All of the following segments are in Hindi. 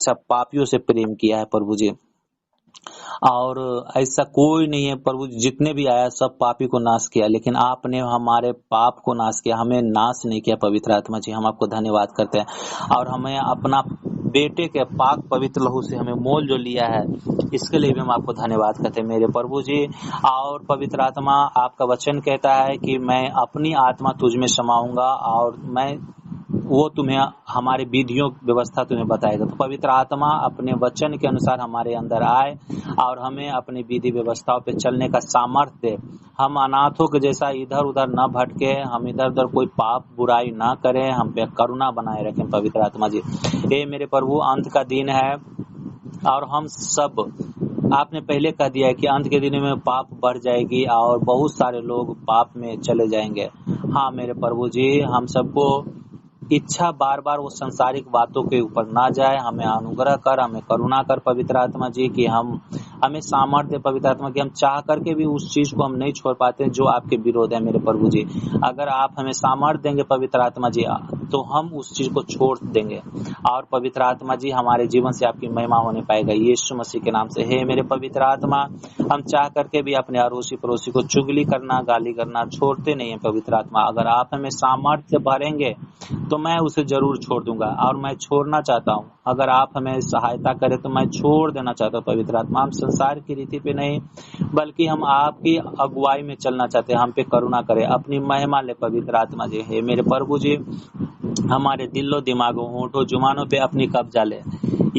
सब पापियों से प्रेम किया है प्रभु जी। और ऐसा कोई नहीं है प्रभु, जितने भी आया सब पापी को नाश किया, लेकिन आपने हमारे पाप को नाश किया, हमें नाश नहीं किया। पवित्र आत्मा जी, हम आपको धन्यवाद करते हैं। और हमें अपना बेटे के पाक पवित्र लहू से हमें मोल जो लिया है, इसके लिए भी हम आपको धन्यवाद करते हैं मेरे प्रभु जी। और पवित्र आत्मा, आपका वचन कहता है कि मैं अपनी आत्मा तुझ में समाऊंगा और मैं वो तुम्हें हमारे विधियों व्यवस्था तुम्हें बताएगा। तो पवित्र आत्मा अपने वचन के अनुसार हमारे अंदर आए और हमें अपनी विधि व्यवस्थाओं पे चलने का सामर्थ्य दे। हम अनाथों के जैसा इधर उधर न भटके, हम इधर उधर कोई पाप बुराई ना करें, हम पे करुणा बनाए रखें पवित्र आत्मा जी। ये मेरे प्रभु, अंत का दिन है और हम सब, आपने पहले कह दिया है कि अंत के दिन में पाप बढ़ जाएगी और बहुत सारे लोग पाप में चले जाएंगे। हाँ मेरे प्रभु जी, हम सबको इच्छा बार बार वो संसारिक बातों के ऊपर ना जाए, हमें अनुग्रह कर, हमें करुणा कर पवित्र आत्मा जी, कि हमें सामर्थ्य पवित्र आत्मा की, हम चाह करके भी उस चीज को हम नहीं छोड़ पाते जो आपके विरोध है मेरे प्रभु जी। अगर आप हमें सामर्थ्य देंगे पवित्र आत्मा जी, तो हम उस चीज को छोड़ देंगे और पवित्र आत्मा जी हमारे जीवन से आपकी महिमा होने पाएगा यीशु मसीह के नाम से। हे मेरे पवित्र आत्मा, हम चाह करके भी अपने अड़ोसी पड़ोसी को चुगली करना, गाली करना छोड़ते नहीं है पवित्र आत्मा। अगर आप हमें सामर्थ्य भरेंगे तो मैं उसे जरूर छोड़ दूंगा और मैं छोड़ना चाहता हूँ। अगर आप हमें सहायता करें तो मैं छोड़ देना चाहता हूँ पवित्र आत्मा। हम संसार की रीति पे नहीं, बल्कि हम आपकी अगुवाई में चलना चाहते हैं। हम पे करुणा करें, अपनी महिमा ले पवित्र आत्मा जी। हे मेरे प्रभु जी, हमारे दिलो दिमागों होठों जुबानों पे अपनी कब्जा ले।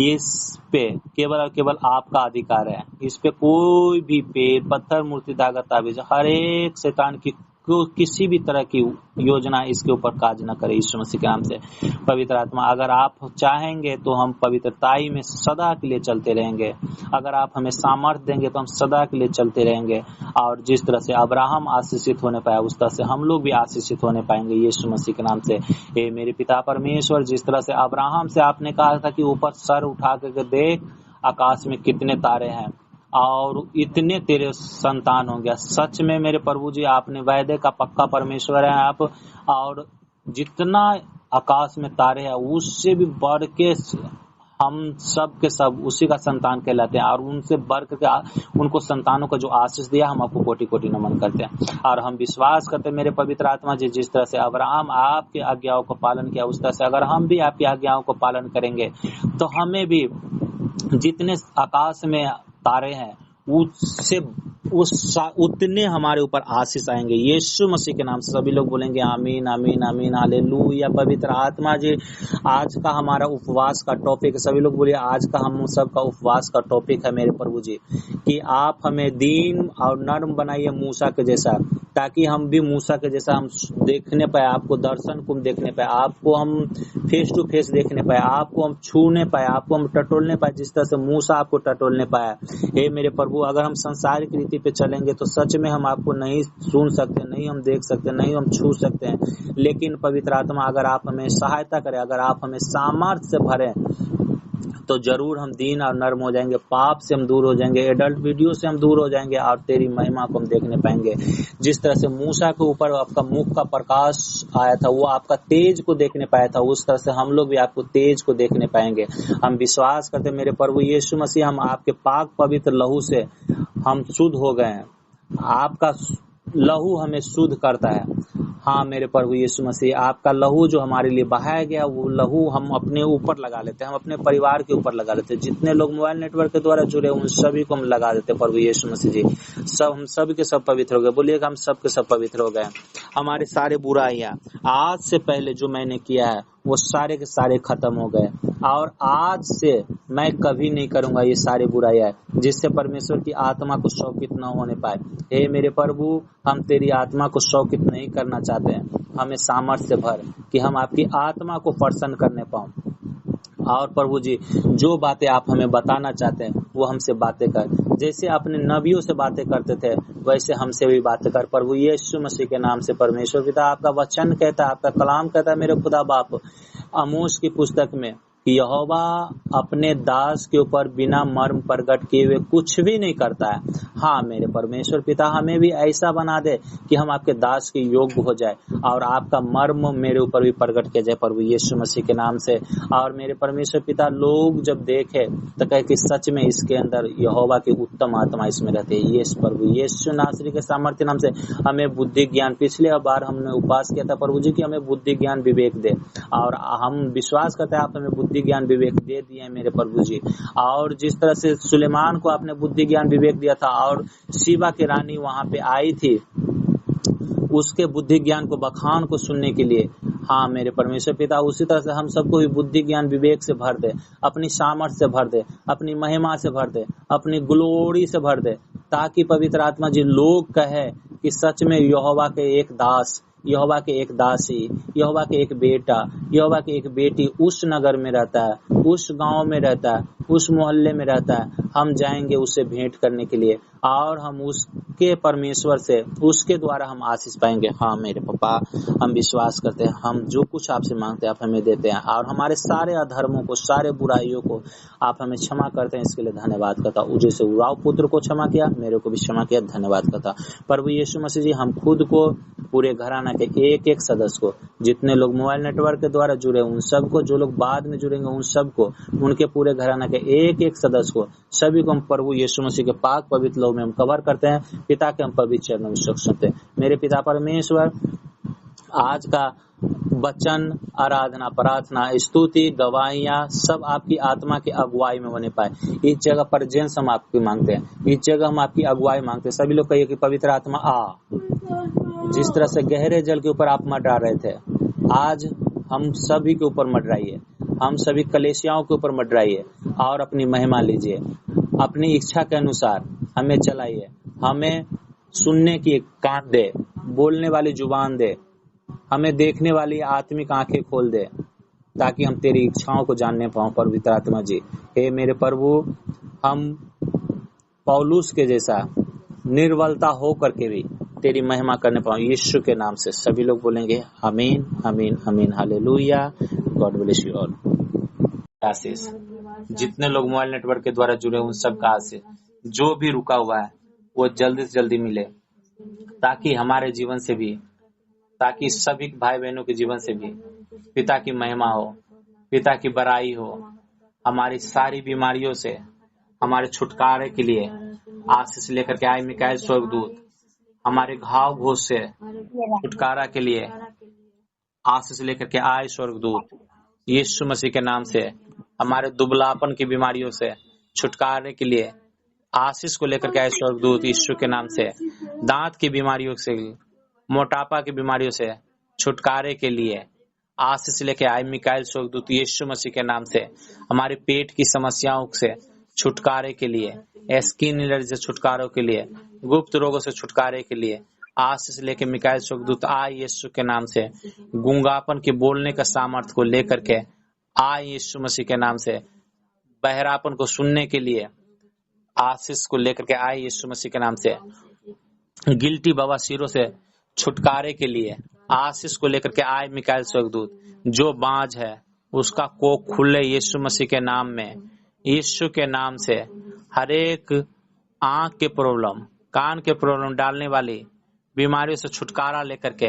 इस पे केवल और केवल आपका अधिकार है। इस पे कोई भी पेड़ पत्थर मूर्ति धागा ताबीज, हर एक शैतान की किसी भी तरह की योजना इसके ऊपर काज न करे यीशु मसीह के नाम से। पवित्र आत्मा, अगर आप चाहेंगे तो हम पवित्रताई में सदा के लिए चलते रहेंगे। अगर आप हमें सामर्थ्य देंगे तो हम सदा के लिए चलते रहेंगे। और जिस तरह से अब्राहम आशीषित होने पाया, उस तरह से हम लोग भी आशीषित होने पाएंगे यीशु मसीह के नाम से। हे मेरे पिता परमेश्वर, जिस तरह से अब्राहम से आपने कहा था कि ऊपर सर उठा करके देख आकाश में कितने तारे हैं और इतने तेरे संतान होंगे। सच में मेरे प्रभु जी, आपने वायदे का पक्का परमेश्वर है आप। और जितना आकाश में तारे हैं उससे भी बढ़ के हम सब के सब उसी का संतान कहलाते हैं। और उनसे बढ़ के उनको संतानों का जो आशीष दिया, हम आपको कोटि कोटि नमन करते हैं। और हम विश्वास करते हैं मेरे पवित्र आत्मा जी, जिस तरह से अब्राहम आपके आज्ञाओं को पालन किया, उस तरह से अगर हम भी आपकी आज्ञाओं को पालन करेंगे तो हमें भी जितने आकाश में तारे हैं उससे उतने हमारे ऊपर आशीष आएंगे यीशु मसीह के नाम से। सभी लोग बोलेंगे आमीन आमीन आमीन हालेलुया। पवित्र आत्मा जी, आज का हमारा उपवास का टॉपिक, सभी लोग बोलिए, आज का हम सब का उपवास का टॉपिक है मेरे प्रभु जी, कि आप हमें दीन और नर्म बनाइए मूसा के जैसा, ताकि हम भी मूसा के जैसा हम देखने पाए, आपको दर्शन को देखने पाए, आपको हम फेस टू फेस देखने पाए, आपको हम छूने पाए, आपको हम टटोलने पाए, जिस तरह से मूसा आपको टटोलने पाया। हे मेरे प्रभु, अगर हम संसारिक रीति पे चलेंगे तो सच में हम आपको नहीं सुन सकते, नहीं हम देख सकते, नहीं हम छू सकते हैं। लेकिन पवित्र आत्मा, अगर आप हमें सहायता करें, अगर आप हमें सामर्थ्य से भरें, तो जरूर हम दीन और नर्म हो जाएंगे, पाप से हम दूर हो जाएंगे, एडल्ट वीडियो से हम दूर हो जाएंगे और तेरी महिमा को हम देखने पाएंगे। जिस तरह से मूसा के ऊपर आपका मुख का प्रकाश आया था, वो आपका तेज को देखने पाया था, उस तरह से हम लोग भी आपको तेज को देखने पाएंगे। हम विश्वास करते मेरे प्रभु यीशु मसीह, हम आपके पाक पवित्र लहू से हम शुद्ध हो गए हैं। आपका लहू हमें शुद्ध करता है। हाँ मेरे प्रभु यीशु मसीह, आपका लहू जो हमारे लिए बहाया गया, वो लहू हम अपने ऊपर लगा लेते हैं, हम अपने परिवार के ऊपर लगा लेते हैं। जितने लोग मोबाइल नेटवर्क के द्वारा जुड़े उन सभी को हम लगा देते हैं प्रभु यीशु मसीह जी। सब हम सब के सब पवित्र हो गए। बोलिएगा, हम सब के सब पवित्र हो गए। हमारे सारे बुराइयां आज से पहले जो मैंने किया है वो सारे के सारे खत्म हो गए, और आज से मैं कभी नहीं करूंगा ये सारे बुराइयां, जिससे परमेश्वर की आत्मा को शौकित न होने पाए। हे मेरे प्रभु, हम तेरी आत्मा को शौकित नहीं करना चाहते हैं। हमें सामर्थ्य से भर कि हम आपकी आत्मा को प्रसन्न करने पाऊं। और प्रभु जी, जो बातें आप हमें बताना चाहते हैं वो हमसे बातें कर। जैसे अपने नबियों से बातें करते थे वैसे हमसे भी बातें कर प्रभु यीशु मसीह के नाम से। परमेश्वर पिता, आपका वचन कहता है, आपका कलाम कहता है मेरे खुदा बाप, आमोस की पुस्तक में कि यहोवा अपने दास के ऊपर बिना मर्म प्रकट किए हुए कुछ भी नहीं करता है। हाँ मेरे परमेश्वर पिता, हमें भी ऐसा बना दे कि हम आपके दास के योग्य हो जाए और आपका मर्म मेरे ऊपर भी प्रकट किया जाए प्रभु यीशु मसीह के नाम से। और मेरे परमेश्वर पिता, लोग जब देखे तो कहे कि सच में इसके अंदर यहोवा की उत्तम आत्मा इसमें रहती है। यीशु प्रभु यीशु नासरी के सामर्थ्य नाम से हमें बुद्धि ज्ञान, पिछले बार हमने उपवास किया था प्रभु जी कि हमें बुद्धि ज्ञान विवेक दे, और हम विश्वास करते हैं आप हमें बुद्धि ज्ञान विवेक दे दिए हैं मेरे प्रभु जी। और जिस तरह से सुलेमान को आपने बुद्धि ज्ञान विवेक दिया था और शिवा की रानी वहां पे आई थी उसके बुद्धि ज्ञान को, बखान को सुनने के लिए, हाँ मेरे परमेश्वर पिता, उसी तरह से हम सबको भी बुद्धि ज्ञान विवेक से भर दे, अपनी सामर्थ्य से भर दे, अपनी महिमा से भर दे, अपनी ग्लोरी से भर दे, ताकि पवित्र आत्मा जी लोग कहे कि सच में यहोवा के एक दास, यहोवा के एक दासी, यहोवा के एक बेटा, यहोवा की एक बेटी उस नगर में रहता है, उस गांव में रहता है, उस मोहल्ले में रहता है। हम जाएंगे उससे भेंट करने के लिए और हम उसके परमेश्वर से, उसके द्वारा हम आशीष पाएंगे। हाँ मेरे पापा, हम विश्वास करते हैं, हम जो कुछ आपसे मांगते हैं आप हमें देते हैं, और हमारे सारे अधर्मों को, सारे बुराइयों को आप हमें क्षमा करते हैं। इसके लिए धन्यवाद करता हूँ। जैसे उराव पुत्र को क्षमा किया, मेरे को भी क्षमा किया, धन्यवाद करता। प्रभु यीशु मसीह जी, हम खुद को, पूरे घराना के एक एक सदस्य को, जितने लोग मोबाइल नेटवर्क के द्वारा जुड़े उन सबको, जो लोग बाद में जुड़ेंगे उन सबको, उनके पूरे घराना के एक एक सदस्य को, सभी को हम प्रभु यीशु मसीह के पाक पवित्र लहू में हम कवर करते हैं। पिता के हम पवित्र चरणों में सुनते हैं। मेरे पिता परमेश्वर, आज का वचन, आराधना, प्रार्थना, स्तुति, गवाहियां सब आपकी आत्मा की अगुवाई में होने पाए। इस जगह पर जेंस हम आपकी मांगते हैं, इस जगह हम आपकी अगुवाई मांगते हैं। सभी लोग कहिए कि पवित्र आत्मा आ। जिस तरह से गहरे जल के ऊपर आप मंडरा रहे थे, आज हम सभी के ऊपर मंडराइए, हम सभी कलेसियाओं के ऊपर मंडराइए और अपनी महिमा लीजिए। अपनी इच्छा के अनुसार हमें चलाइए, हमें सुनने की कान दे, बोलने वाली जुबान दे, हमें देखने वाली आत्मिक आंखें खोल दे, ताकि हम तेरी इच्छाओं को जानने पाऊं। पवित्र आत्मा जी, हे मेरे प्रभु, हम पौलुस के जैसा निर्बलता हो करके भी तेरी महिमा करने पाऊं। यीशु के नाम से सभी लोग बोलेंगे आमीन, आमीन, आमीन, hallelujah. God bless you all. आशीष जितने लोग मोबाइल नेटवर्क के द्वारा जुड़े उन सब का आशीष, जो भी रुका हुआ है वो जल्दी से जल्दी मिले, ताकि हमारे जीवन से भी, ताकि सभी भाई बहनों के जीवन से भी पिता की महिमा हो, पिता की बड़ाई हो। हमारी सारी बीमारियों से हमारे छुटकारे के लिए आशीष लेकर के आए मिकाएल स्वर्गदूत, हमारे घाव घोष से छुटकारा के लिए आशीष लेकर के आए स्वर्गदूत। यीशु मसीह के नाम से हमारे दुबलापन की बीमारियों से छुटकारे के लिए आशीष को लेकर के आए स्वर्गदूत। यीशु के नाम से दांत की बीमारियों से, मोटापा की बीमारियों से छुटकारे के लिए आशीष लेके आए मिकाएल स्वर्गदूत। यीशु मसीह के नाम से हमारे पेट की समस्याओं से छुटकारे के लिए, स्किन एलर्जी से छुटकारों के लिए, गुप्त रोगों से छुटकारे के लिए आशीष लेके मिकाएल स्वर्गदूत आए यीशु के नाम से। गूंगापन के बोलने का सामर्थ्य को लेकर के आए यीशु मसीह के नाम से। बहरापन को सुनने के लिए आशीष को लेकर के आए यीशु मसीह के नाम से। गिल्टी बवासीरों से छुटकारे के लिए आशीष को लेकर के आए मिकाएल स्वर्गदूत। जो बांझ है उसका कोख खुले यीशु मसीह के नाम में। यीशु के नाम से हर एक आंख के प्रॉब्लम, कान के प्रॉब्लम डालने वाली बीमारियों से छुटकारा लेकर के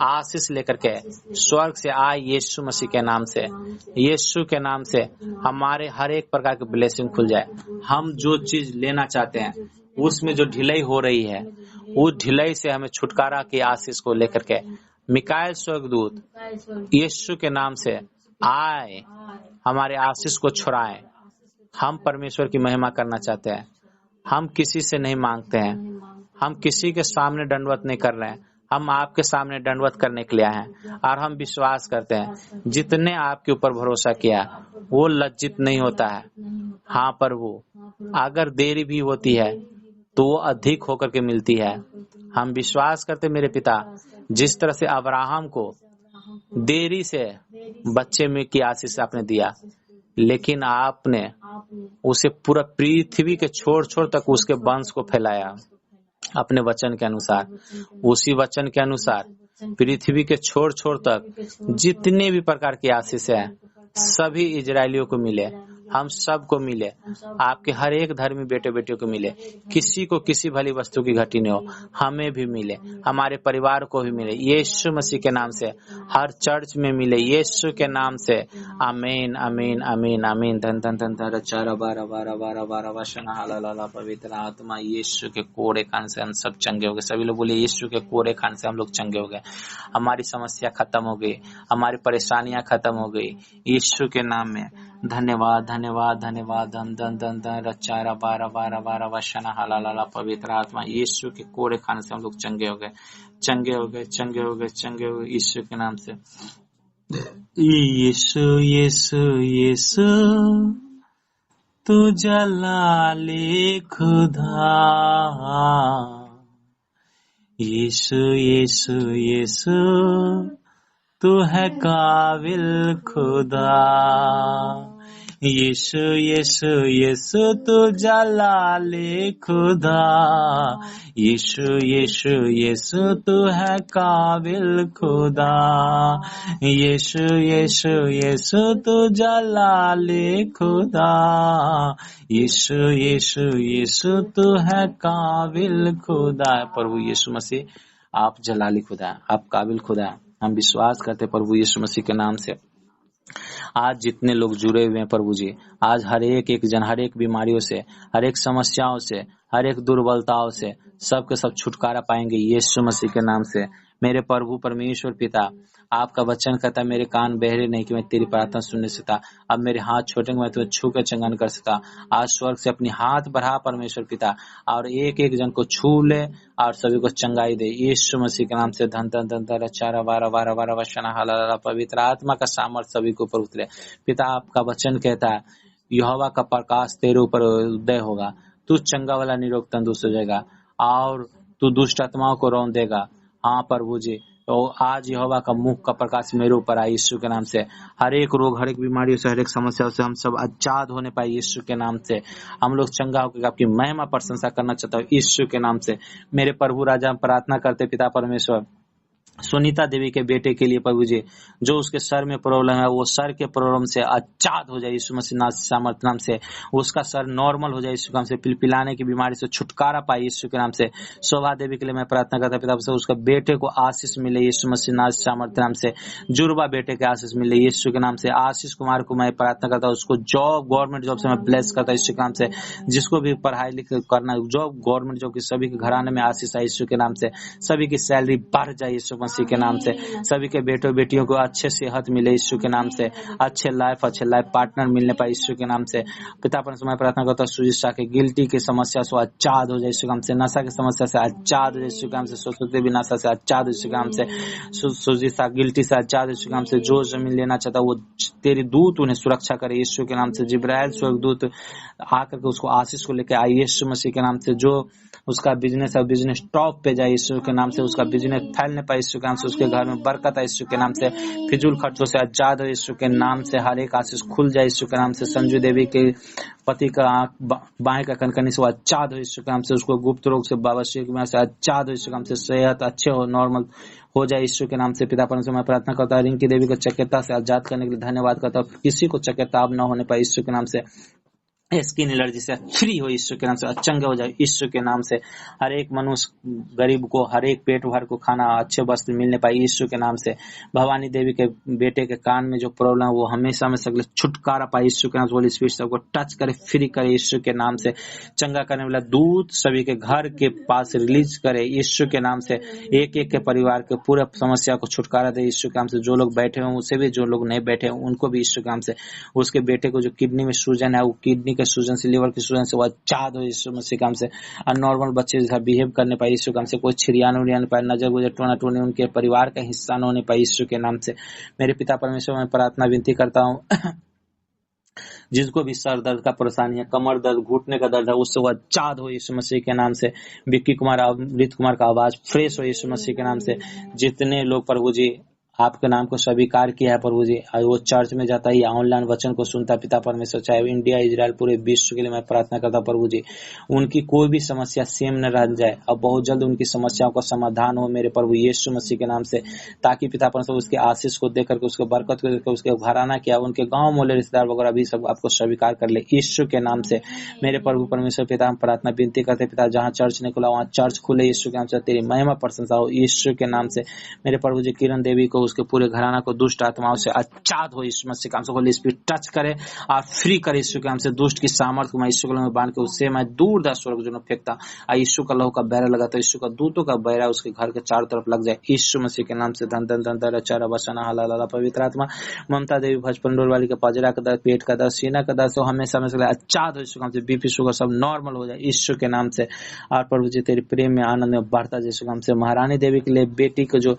आशीष लेकर के स्वर्ग से आए यीशु मसीह के नाम से। यीशु के नाम से हमारे हर एक प्रकार की ब्लेसिंग खुल जाए। हम जो चीज लेना चाहते हैं उसमें जो ढिलाई हो रही है, उस ढिलाई से हमें छुटकारा की आशीष को लेकर के मिकाएल स्वर्गदूत यीशु के नाम से आए, हमारे आशीष को छुड़ाएं। हम परमेश्वर की महिमा करना चाहते हैं। हम किसी से नहीं मांगते हैं, हम किसी के सामने दंडवत नहीं कर रहे हैं, हम आपके सामने दंडवत करने के लिए आए हैं। और हम विश्वास करते हैं जितने आपके ऊपर भरोसा किया वो लज्जित नहीं होता है। हाँ प्रभु, अगर देरी भी होती है तो वो अधिक होकर के मिलती है। हम विश्वास करते मेरे पिता, जिस तरह से अब्राहम को देरी से बच्चे में की आशीष आपने दिया, लेकिन आपने उसे पूरा पृथ्वी के छोर छोर तक उसके वंश को फैलाया अपने वचन के अनुसार। उसी वचन के अनुसार पृथ्वी के छोर छोर तक जितने भी प्रकार की आशीष है सभी इजरायलियों को मिले, हम सबको मिले, आपके हर एक धर्मी बेटे बेटियों को मिले, किसी को किसी भली वस्तु की घटी नहीं हो, हमें भी मिले, हमारे परिवार को भी मिले, यीशु मसीह के नाम से, हर चर्च में मिले, यीशु के नाम से। आमीन आमीन आमीन आमीन। धन धन धन धन चारा बारा बारा बारा बारा वचन हालाला पवित्र आत्मा यीशु के कोड़े खान से हम सब चंगे हो गए। सभी लोग बोले यीशु के कोड़े खान से हम लोग चंगे हो गए, हमारी समस्या खत्म हो गई, हमारी परेशानियां खत्म हो गई यीशु के नाम में। धन्यवाद धन्यवाद धन्यवाद। धन धन धन धन रचारा बारा बारा बारा वचन हालाला पवित्र आत्मा यीशु के कोड़े खाने से हम लोग चंगे हो गए, चंगे हो गए, चंगे हो गए, चंगे हो गए यीशु के नाम से। यीशु यीशु यीशु तू जलाले खुदा, यीशु यीशु यीशु तू है काबिल खुदा, यीशु यीशु यीशु तू जलाले खुदा, यीशु यीशु यीशु तू है काबिल खुदा, यीशु यीशु यीशु तू जलाले खुदा, यीशु यीशु यीशु तू है काबिल खुदा। प्रभु यीशु मसीह आप जलाली खुदा, आप काबिल खुदा, हम विश्वास करते प्रभु यीशु मसीह के नाम से। आज जितने लोग जुड़े हुए हैं प्रभु जी, आज हर एक जन हर एक बीमारियों से, हर एक समस्याओं से, हर एक दुर्बलताओं से सब के सब छुटकारा पाएंगे यीशु मसीह के नाम से। मेरे प्रभु परमेश्वर पिता, आपका वचन कहता है मेरे कान बहरे नहीं कि मैं तेरी प्रार्थना सुनने सकता, अब मेरे हाथ छोटे मैं तुम्हें छू कर चंगान कर सकता। आज स्वर्ग से अपनी हाथ बढ़ा परमेश्वर पिता, और एक एक जन को छू ले और सभी को चंगाई दे यीशु मसीह के नाम से। धन धन धन धन चारा बारा बारा बारा वचन हालाला पवित्र आत्मा का सामर्थ सभी के ऊपर उतरे पिता। आपका वचन कहता है यहोवा का प्रकाश तेरे ऊपर उदय होगा, तू चंगा वाला निरोग तंदुरुस्त हो जाएगा और तू दुष्ट आत्माओं को रौंद देगा। हाँ प्रभु जी, तो आज यहोवा का मुख का प्रकाश मेरे ऊपर आए यीशु के नाम से। हर एक रोग, हर एक बीमारियों से, हर एक समस्या से हम सब आजाद होने पाए यीशु के नाम से। हम लोग चंगा होकर आपकी महिमा प्रशंसा करना चाहता हूँ यीशु के नाम से। मेरे प्रभु राजा, हम प्रार्थना करते पिता परमेश्वर सुनीता देवी के बेटे के लिए प्रभु जी, जो उसके सर में प्रॉब्लम है वो सर के प्रॉब्लम से आजाद हो जाए यीशु मसीह सामर्थ्य नाम से। उसका सर नॉर्मल हो जाए यीशु के नाम से, पिलपिलाने की बीमारी से छुटकारा पाए यीशु के नाम से। शोभा देवी के लिए मैं प्रार्थना करता पिता से, उसका बेटे को आशीष मिले यीशु मसीह सामर्थ्य नाम से। जुड़वा बेटे के आशीष मिले यीशु के नाम से। आशीष कुमार को मैं प्रार्थना करता हूँ, उसको जॉब, गवर्नमेंट जॉब से मैं ब्लेस करता यीशु के नाम से। जिसको भी पढ़ाई लिख करना जॉब, गवर्नमेंट जॉब की सभी के घराने में आशीष आए यीशु के नाम से। सभी की सैलरी बढ़ जाए यीशु मसीह के नाम से। सभी के बेटों बेटियों को अच्छे सेहत मिले यीशु के नाम से, अच्छे लाइफ पार्टनर मिलने पाए यीशु के नाम से। पिता परमेश्वर मैं प्रार्थना करता हूँ सुजिता के गिल्टी की समस्या से आजाद हो जाए यीशु के नाम से, नशा की समस्या से आजाद हो जाए यीशु के नाम से, सोचते भी नशा से आजाद हो यीशु के नाम से। सुजिता गिल्टी से आजाद यीशु के नाम से। जो जमीन लेना चाहता वो तेरी दूत उन्हें सुरक्षा करे यीशु के नाम से। जिब्राइल स्वर्गदूत आकर के उसको आशीष को लेकर आए यीशु मसीह के नाम से। जो उसका बिजनेस है बिजनेस टॉप पे जाए यीशु के नाम से, उसका बिजनेस फैलने पाए यीशु के नाम से, उसके घर में बरकत है यीशु के नाम से। फिजूल खर्चों से आजाद हो यीशु के नाम से, हर एक आशीष खुल जाए यीशु के नाम से। संजू देवी के पति का आंख बाएं का कनकनी से आजाद हो यीशु के नाम से। उसको गुप्त रोग से, बवासीर की बीमारी से आजाद हो यीशु के नाम से। सेहत अच्छे हो, नॉर्मल हो जाए यीशु के नाम से। पिता परमेश्वर मैं प्रार्थना करता हूँ रिंकी देवी को चक्कता से आजाद करने के लिए धन्यवाद करता हूँ। किसी को चक्कता अब न होने पाए यीशु के नाम से। स्किन एलर्जी से फ्री हो यीशु के नाम से, चंगा हो जाए यीशु के नाम से। हर एक मनुष्य गरीब को हर एक पेट भर को खाना, अच्छे वस्त्र मिलने पाए यीशु के नाम से। भवानी देवी के बेटे के कान में जो प्रॉब्लम है वो हमेशा में सगले छुटकारा पाए यीशु के नाम से। होली स्पिरिट सबको टच करे, फ्री करे यीशु के नाम से। चंगा करने वाला दूत सभी के घर के पास रिलीज करे यीशु के नाम से। एक एक के परिवार के पूरे समस्या को छुटकारा दे यीशु के नाम से। जो लोग बैठे हैं उसे भी, जो लोग नहीं बैठे हैं उनको भी यीशु के नाम से। उसके बेटे को जो किडनी में सूजन है, वो किडनी के सूजन से, लिवर की सूजन से वो आजाद हो यीशु मसीह काम से। नॉर्मल बच्चे जैसा बिहेव करने पाए यीशु काम से। कोई छिड़ियाने उड़ियाने पाए, नजर गुजर टोना टोनी उनके परिवार का हिस्सा न होने पाए यीशु के नाम से। मेरे पिता परमेश्वर मैं प्रार्थना विनती करता हूँ जिसको भी सर दर्द का परेशानी है, कमर दर्द, घुटने का दर्द है, उससे वो आजाद हो यीशु मसीह के नाम से। विक्की कुमार, अमृत कुमार का आवाज फ्रेश हो यीशु मसीह के नाम से। जितने लोग प्रभु जी आपके नाम को स्वीकार किया है प्रभु जी, और वो चर्च में जाता है या ऑनलाइन वचन को सुनता है पिता परमेश्वर, चाहे वो इंडिया, इजराइल, पूरे विश्व के लिए मैं प्रार्थना करता हूं प्रभु जी, उनकी कोई भी समस्या सेम न रह जाए और बहुत जल्द उनकी समस्याओं का समाधान हो मेरे प्रभु यीशु मसीह के नाम से, ताकि पिता परमेश्वर उसके आशीष को देख करके, उसके बरकत को देख, उसके घराना किया, उनके गाँव मोहल्ले रिश्तेदार वगैरह भी सब आपको स्वीकार कर ले यीशु के नाम से मेरे प्रभु परमेश्वर। पिता हम प्रार्थना विनती करते पिता, जहाँ चर्च नहीं खुला वहाँ चर्च खुले यीशु के नाम से, तेरी महिमा प्रशंसा हो यीशु के नाम से मेरे प्रभु जी। किरण देवी को, उसके पूरे घराना को दुष्ट आत्माओं से आजाद हो यीशु मसीह के नाम से, होली स्पिरिट टच करे और फ्री करे यीशु के नाम से। दुष्ट की सामर्थ्य को मैं यीशु के नाम में बांध के उससे मैं दूर दा स्वर्ग जो फेंकता, और यीशु का लहू का बैरा लगा तो यीशु का दूतों का बैरा उसके घर के चारों तरफ लग जाए यीशु मसीह के नाम से। धन धन धन धन चारा बसना हला पवित्र आत्मा ममता देवी भजपंडोर वाली के पजरा का दर्द, पेट का दर्द, सीना का दर्द हमेशा में आजाद हो यीशु के नाम से। बीपी शुगर सब नॉर्मल हो जाए यीशु के नाम से। और प्रभु जी तेरे प्रेम में आनंद में बढ़ता यीशु के नाम से। महारानी देवी के लिए बेटी को जो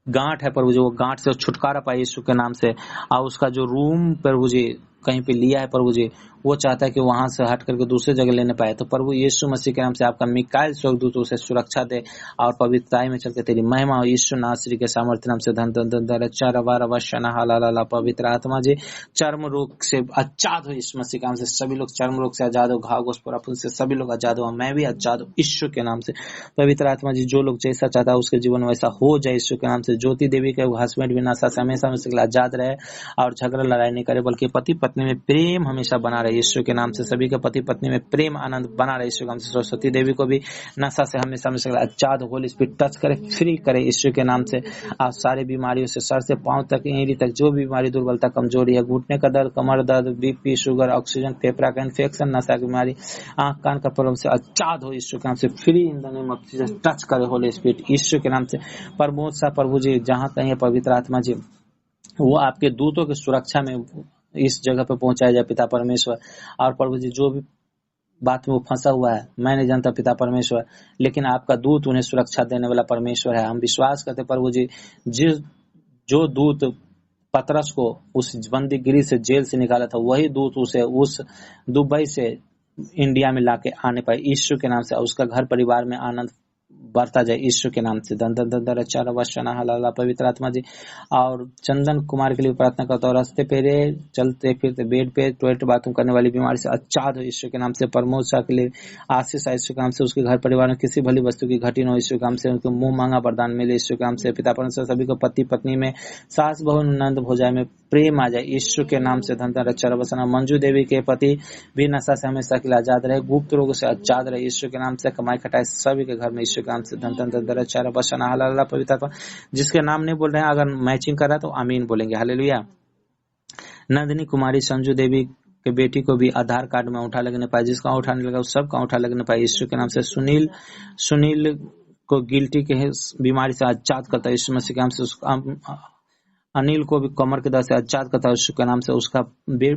गांठ है प्रभु जी, वो गांठ से छुटकारा पाए यीशु के नाम से। और उसका जो रूम प्रभु जी कहीं पे लिया है प्रभु जी, वो चाहता है कि वहां से हट करके दूसरे जगह लेने पाए, तो प्रभु यीशु मसीह के नाम से आपका मिकाएल स्वर्गदूत उसे सुरक्षा दे और पवित्रताई में चलकर तेरी महिमा हो यीशु नासरी के सामर्थ्य नाम से। धन धन धन धन चार बार वशना हालाला पवित्र आत्मा जी चर्म रोग से आजाद हो यीशु मसीह के नाम से। सभी लोग चर्म रोग से आजाद हो, घाव घोष से सभी लोग आजाद हो, मैं भी आजाद हूँ यीशु के नाम से। पवित्र आत्मा जी जो लोग जैसा चाहता है उसके जीवन वैसा हो जाए यीशु के नाम से। ज्योति देवी के हस्बैंड भी नशा से हमेशा आजाद रहे और झगड़ा लड़ाई नहीं करे, बल्कि पति पत्नी में प्रेम हमेशा बना रहे यीशु के नाम से। सभी के पति पत्नी में प्रेम आनंद बना रहे यीशु के नाम से। सरस्वती देवी को भी नशा से हमेशा आजाद, होली स्पिरिट टच करे, फ्री करे यीशु के नाम से। आप सारे बीमारियों से सर से पांव तक, एड़ी तक जो भी बीमारी, दुर्बलता, कमजोरी है, घुटने का दर्द, कमर दर्द, बीपी, शुगर, ऑक्सीजन, फेफड़ा का इन्फेक्शन, नशा की बीमारी, आंख कान का प्रॉब्लम से आजाद हो यीशु के नाम से। Free in the name of Jesus, touch करे होली स्पिरिट यीशु के नाम से। प्रमोद सा प्रभु जी जहाँ कहीं पवित्र आत्मा जी वो आपके दूतों की सुरक्षा में इस जगह पे पहुंचाया जाए पिता परमेश्वर। और प्रभु जी जो भी बात में वो फंसा हुआ है मैं नहीं जानता पिता परमेश्वर, लेकिन आपका दूत उन्हें सुरक्षा देने वाला परमेश्वर है। हम विश्वास करते प्रभु जी, जो दूत पतरस को उस बंदीगिरी से, जेल से निकाला था, वही दूत उसे उस दुबई से इंडिया में लाके आने पाए यीशु के नाम से। उसका घर परिवार में आनंद बढ़ता जाए यीशु के नाम से। धन धन धन धन चार वशना हलाला पवित्र आत्मा जी। और चंदन कुमार के लिए प्रार्थना करता हूँ, रास्ते पे चलते फिरते, बेड पे, टॉयलेट बाथरूम करने वाली बीमारी से आजाद हो यीशु के नाम से। प्रमोद शाह के लिए आशीष यीशु के नाम से, उसके घर परिवार में किसी भली वस्तु की घटी न हो यीशु के नाम से, उनको मुंह मांगा वरदान मिले यीशु के नाम से। पिता परमेश्वर सभी को पति पत्नी में, सास बहू नंद भोजाई में प्रेम आ जाए यीशु के नाम से। धन धन चार वसना मंजू देवी के पति भी नशा से हमेशा के लिए आजाद रहे, गुप्त रोग से आजाद रहे यीशु के नाम से। कमाई खटाई सभी के घर में यीशु के नाम से। धन धन धन चार वसना हलाला पवित्र आत्मा। जिसके नाम नहीं बोल रहे हैं, अगर मैचिंग कर रहा है तो आमीन बोलेंगे, हालेलुया। नंदिनी कुमारी संजू देवी के बेटी को भी आधार कार्ड में उठा लगने पाए, जिसका उठाने लगा उस सबका उठा लगने पाए यीशु के नाम से। सुनील को गिल्टी के बीमारी से आजाद करता है यीशु मसीह के नाम से। अनिल को भी कमर के दर्द से आजाद करता है यीशु के नाम से। उसका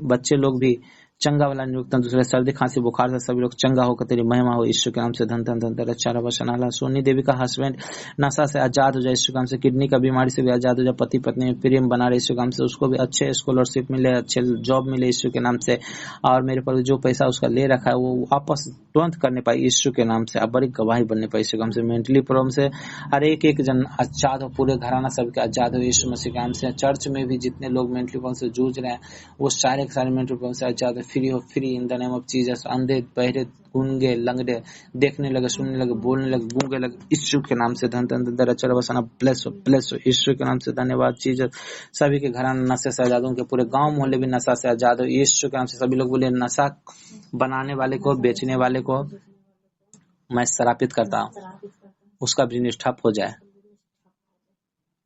बच्चे लोग भी चंगा वाला नियुक्त, दूसरे सर्दी खांसी बुखार से सभी लोग चंगा होकर तेरी महिमा हो यीशु के नाम से। धन धन धन चारा वशनाला। सोनी देवी का हस्बैंड नशा से आजाद हो जाए यीशु के नाम से। किडनी का बीमारी से भी आजाद हो जाए, पति पत्नी में प्रेम बना रहे यीशु के नाम से। उसको भी अच्छे स्कॉलरशिप मिले, अच्छे जॉब मिले यीशु के नाम से। और मेरे पर जो पैसा उसका ले रखा है वो वापस तुरंत करने पाए यीशु के नाम से। अब बड़ी गवाही बनने पाई यीशु के नाम से। मेंटली प्रॉब्लम से हर एक जन आजाद हो, पूरे घराना सबके आजाद हो यीशु मसीह के नाम से। चर्च में भी जितने लोग मेंटली प्रॉब्लम से जूझ रहे हैं वो सारे के सारे मेंटली प्रॉब्लम से आजाद हो, फ्री हो, free in the name of Jesus. अंधे, बहरे, गूंगे, लंगड़े देखने लगे, सुनने लगे, बोलने लगे, गूंगे लगे यीशु के नाम से। धन धन धन चर बसाना ब्लेस हो यीशु के नाम से। धन्यवाद जीसस। सभी के घराना नशे से आजाद हो, उनके पूरे गांव मोहल्ले भी नशा से आजाद हो यीशु के नाम से। सभी लोग बोले नशा बनाने वाले को, बेचने वाले को मैं श्रापित करता हूँ, उसका बिजनेस ठप हो जाए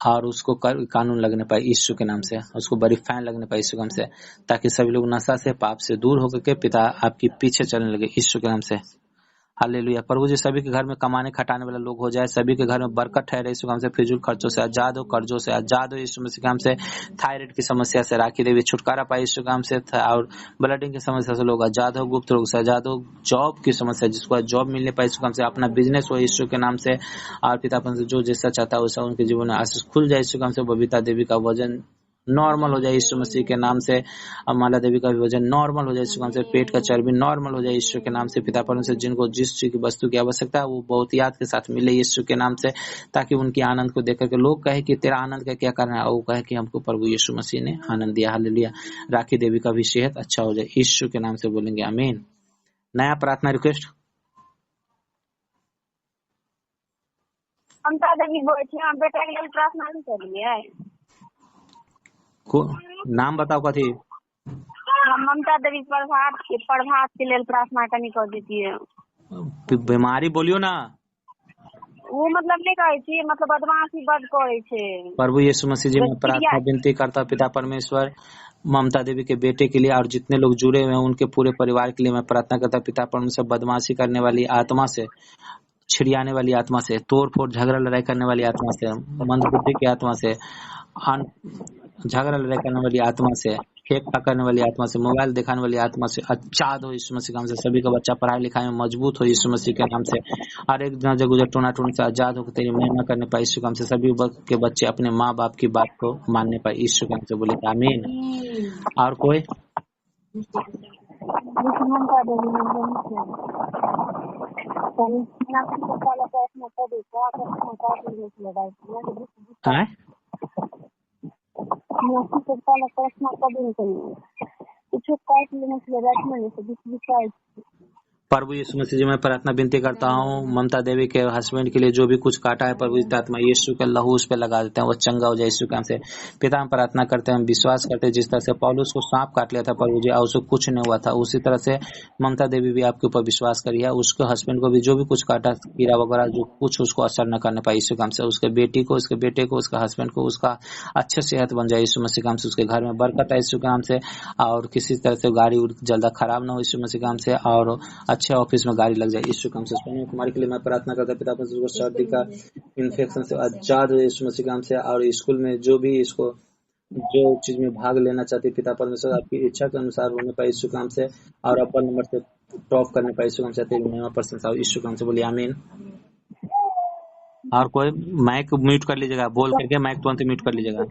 और उसको कानून लगने पाए यीशु के नाम से, उसको बड़ी फाइन लगने पाए यीशु के नाम से, ताकि सभी लोग नशा से, पाप से दूर होकर के पिता आपके पीछे चलने लगे यीशु के नाम से। हालेलुया। प्रभु जी सभी के घर में कमाने खटाने वाले लोग हो जाए, सभी के घर में बरकत ठहरे यीशु के नाम से। फिजूल खर्चों से आजाद हो, कर्जों से आजाद हो यीशु मसीह के नाम से। थायराइड की समस्या से राखी देवी छुटकारा पाए यीशु के नाम से। और ब्लडिंग की समस्या से लोग आजाद हो, गुप्त रोग से आजाद हो, जॉब की समस्या जिसको जॉब मिलने पाए यीशु के नाम से, अपना बिजनेस हो यीशु के नाम से। और पितापन से जो जैसा चाहता है वैसा उनके जीवन में आशीष खुल जाए यीशु के नाम से। बबीता देवी का वजन नॉर्मल हो जाए यीशु मसीह के नाम से। अब माला देवी का भी वजन नॉर्मल हो जाए यीशु के नाम से। पेट का चर्बी नॉर्मल हो जाए यीशु के नाम से। पिता परमेश्वर जिनको जिस चीज की वस्तु की आवश्यकता है वो बहुत याद के साथ मिले यीशु के नाम से, ताकि उनके आनंद को देख करके लोग कहे कि तेरा आनंद का क्या कारण है, और वो कहे कि हमको प्रभु यीशु मसीह ने आनंद दिया। हालेलुया। राखी देवी का भी सेहत अच्छा हो जाए यीशु के नाम से बोलेंगे आमीन। नया प्रार्थना रिक्वेस्ट ममता देवी बोले छी हम बेटा के लिए प्रार्थना नहीं करिए। को नाम बताओ कथी। हम ममता देवी प्रभात के लिए प्रार्थना करनी कर देतिए। बीमारी बोलियो ना। वो मतलब नहीं कहे छी, मतलब बदमाशी बद करे छे। प्रभु यीशु मसीह जी मैं प्रार्थना विनती करता पिता परमेश्वर ममता देवी के बेटे के लिए और जितने लोग जुड़े हुए हैं उनके पूरे परिवार के लिए मैं प्रार्थना करता पिता परमेश्वर बदमाशी करने वाली आत्मा से, छिड़ियाने वाली आत्मा से, तोड़ फोड़ झगड़ा लड़ाई करने वाली आत्मा से, मंदबुद्धि की आत्मा से, झगड़ा लड़ाई करने वाली आत्मा से, फेंक करने वाली आत्मा से, मोबाइल दिखाने वाली आत्मा से आजाद हो यीशु मसीह के नाम से। सभी का बच्चा पढ़ाई लिखाई में मजबूत हो यीशु मसीह के नाम से। हर एक जगह गुजर टोना टोन से आजाद होकर तेरी महिमा करने पाए यीशु के नाम से। सभी के बच्चे अपने माँ बाप की बात को मानने पाए यीशु के नाम से बोले आमीन। और कोई है? प्रभु यीशु मसीह जी मैं प्रार्थना विनती करता हूँ ममता देवी के हस्बैंड के लिए जो भी कुछ काटा है प्रभु आत्मा यीशु के लहू उस पे लगा देते हैं, वो चंगा हो जाए यीशु के नाम से। पिता हम प्रार्थना करते हैं, विश्वास करते हैं जिस तरह से पौलुस को सांप काट लिया था प्रभु जी और उसको कुछ नहीं हुआ था, उसी तरह से ममता देवी भी आपके ऊपर विश्वास करी है। उसके हस्बैंड को भी जो भी कुछ काटा कीड़ा वगैरह जो कुछ उसको असर न करने पाए यीशु के नाम से। उसके बेटी को, उसके बेटे को, उसके हस्बैंड को उसका अच्छे सेहत बन जाए यीशु मसीह के नाम से। उसके घर में बरकत है यीशु के नाम से, और किसी तरह से गाड़ी जल्दा खराब ना हो यीशु मसीह के नाम से, और अच्छे ऑफिस में गाड़ी लग जाए यीशु के नाम से। सोनू कुमार के लिए मैं प्रार्थना करता पिता परमेश्वर सर्दी का इन्फेक्शन से आजाद हो यीशु मसीह के नाम से। और स्कूल में जो भी इसको जो चीज में भाग लेना चाहती पिता परमेश्वर आपकी इच्छा के अनुसार होने पाए यीशु के नाम से, और अपर नंबर से टॉप करने पाए यीशु के नाम से। तेरी महिमा प्रशंसा हो यीशु के नाम से बोलिए आमीन। और कोई माइक म्यूट कर लीजिएगा, बोल करके माइक तुरंत म्यूट कर लीजिएगा।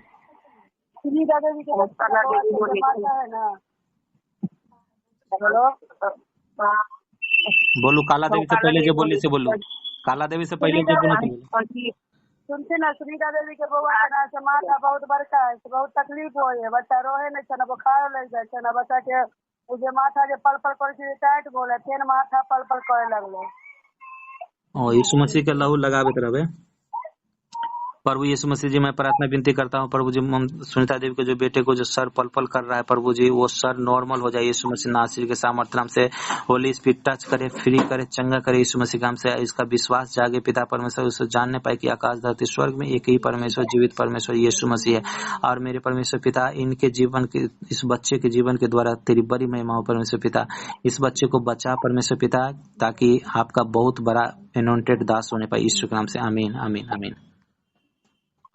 बोलू काला देवी से पहले जो बोली से बोलू, काला देवी से पहले जो बोलू सुनते ना। सुनीता देवी के बउआ के ना से माथा बहुत बड़का है, बहुत तकलीफ हो है, बच्चा रोहे नहीं छे ना, बुखार लग जाए छे ना, बच्चा के जे माथा जे पल पल करे छे टाइट बोले फेन माथा पल पल करे लगले। ओ यीशु मसीह के लहू लगावे रहबे। प्रभु यीशु मसीह जी मैं प्रार्थना विनती करता हूँ प्रभु जी सुनीता देवी के जो बेटे को जो सर पल पल कर रहा है प्रभु जी, वो सर नॉर्मल हो जाए यीशु मसीह नासिर के सामर्थ्य नाम से। होली स्पिरिट टच करे, फ्री करे, चंगा करे यीशु मसीह के नाम से। इसका विश्वास जागे पिता परमेश्वर, उसे जानने पाए कि आकाश धरती स्वर्ग में एक ही परमेश्वर, जीवित परमेश्वर यीशु मसीह है। और मेरे परमेश्वर पिता इनके जीवन के, इस बच्चे के जीवन के द्वारा तेरी बड़ी महिमा हो परमेश्वर पिता। इस बच्चे को बचा परमेश्वर पिता, ताकि आपका बहुत बड़ा एनोइंटेड दास होने पाए यीशु के नाम से आमीन आमीन आमीन।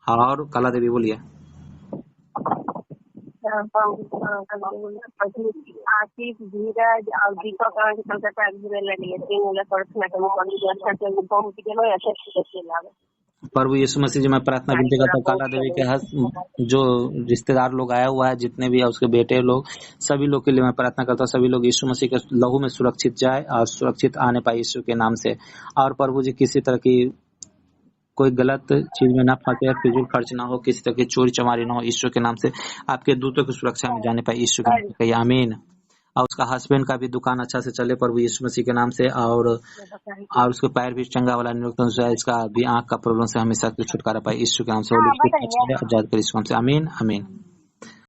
और काला देवी बोलिए। आशीष धीरज और दीपक प्रभु यीशु मसीह जी मैं प्रार्थना विनती करता हूँ काला देवी के जो रिश्तेदार लोग आया हुआ है, जितने भी है उसके बेटे लोग, सभी लोग के लिए मैं प्रार्थना करता हूँ सभी लोग यीशु मसीह के लहू में सुरक्षित जाए और सुरक्षित आने पाए यीशु के नाम से। और प्रभु जी किसी तरह की कोई गलत चीज में ना फंसे, फिजूल खर्च ना हो, किसी तरह की चोरी चमारी ना हो यीशु के नाम से। आपके दूतों की सुरक्षा में जाने पाए यीशु के नाम से कहिए आमीन। और उसका हस्बैंड का भी दुकान अच्छा से चले प्रभु यीशु मसीह के नाम से। और उसके पैर भी चंगा वाला निरुक्त, इसका भी आंख का प्रॉब्लम से हमेशा छुटकारा पाए यीशु के नाम से। आजाद कर यीशु के नाम से आमीन आमीन।